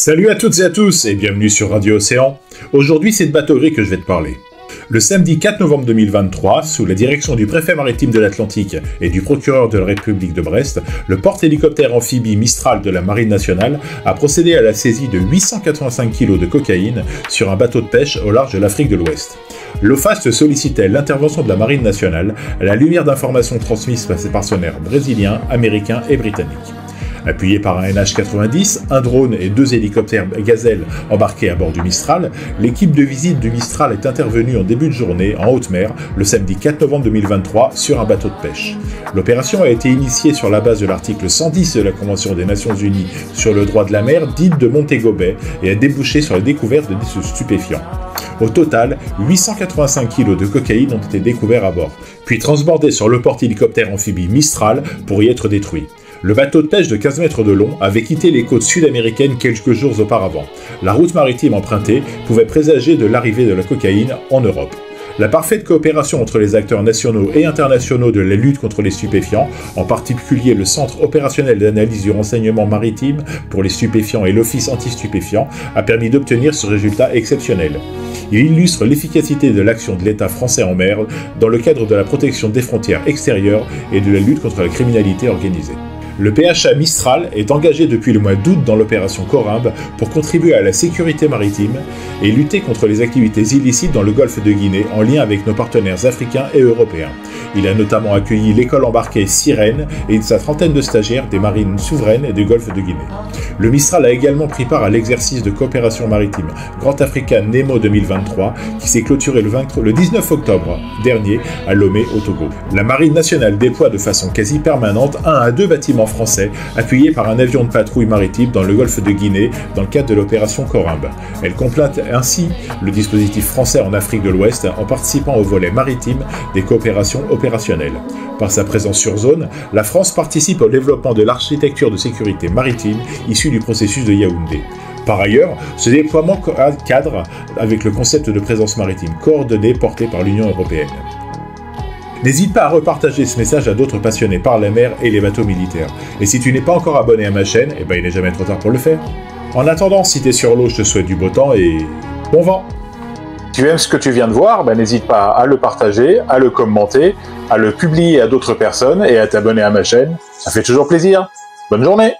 Salut à toutes et à tous et bienvenue sur Radio Océan. Aujourd'hui c'est de bateau gris que je vais te parler. Le samedi 4 novembre 2023, sous la direction du préfet maritime de l'Atlantique et du procureur de la République de Brest, le porte-hélicoptère amphibie Mistral de la Marine nationale a procédé à la saisie de 885 kg de cocaïne sur un bateau de pêche au large de l'Afrique de l'Ouest. L'OFAST sollicitait l'intervention de la Marine nationale à la lumière d'informations transmises par ses partenaires brésiliens, américains et britanniques. Appuyé par un NH-90, un drone et deux hélicoptères Gazelle embarqués à bord du Mistral, l'équipe de visite du Mistral est intervenue en début de journée en haute mer, le samedi 4 novembre 2023, sur un bateau de pêche. L'opération a été initiée sur la base de l'article 110 de la Convention des Nations Unies sur le droit de la mer, dite de Montego Bay, et a débouché sur la découverte de stupéfiants. Au total, 885 kg de cocaïne ont été découverts à bord, puis transbordés sur le porte-hélicoptère amphibie Mistral pour y être détruits. Le bateau de pêche de 15 mètres de long avait quitté les côtes sud-américaines quelques jours auparavant. La route maritime empruntée pouvait présager de l'arrivée de la cocaïne en Europe. La parfaite coopération entre les acteurs nationaux et internationaux de la lutte contre les stupéfiants, en particulier le Centre opérationnel d'analyse du renseignement maritime pour les stupéfiants et l'Office anti-stupéfiants, a permis d'obtenir ce résultat exceptionnel. Il illustre l'efficacité de l'action de l'État français en mer dans le cadre de la protection des frontières extérieures et de la lutte contre la criminalité organisée. Le PHA Mistral est engagé depuis le mois d'août dans l'opération Corimbe pour contribuer à la sécurité maritime et lutter contre les activités illicites dans le golfe de Guinée en lien avec nos partenaires africains et européens. Il a notamment accueilli l'école embarquée Sirène et sa trentaine de stagiaires des marines souveraines et du golfe de Guinée. Le Mistral a également pris part à l'exercice de coopération maritime Grand Africa Nemo 2023 qui s'est clôturé le 19 octobre dernier à Lomé au Togo. La Marine nationale déploie de façon quasi permanente 1 à 2 bâtiments français appuyés par un avion de patrouille maritime dans le golfe de Guinée dans le cadre de l'opération Corimbe. Elle complète ainsi le dispositif français en Afrique de l'Ouest en participant au volet maritime des coopérations opérationnelles. Par sa présence sur zone, la France participe au développement de l'architecture de sécurité maritime issue du processus de Yaoundé. Par ailleurs, ce déploiement cadre avec le concept de présence maritime coordonnée porté par l'Union européenne. N'hésite pas à repartager ce message à d'autres passionnés par la mer et les bateaux militaires. Et si tu n'es pas encore abonné à ma chaîne, il n'est jamais trop tard pour le faire. En attendant, si t'es sur l'eau, je te souhaite du beau temps et bon vent. Si tu aimes ce que tu viens de voir, n'hésite pas à le partager, à le commenter, à le publier à d'autres personnes et à t'abonner à ma chaîne. Ça fait toujours plaisir. Bonne journée!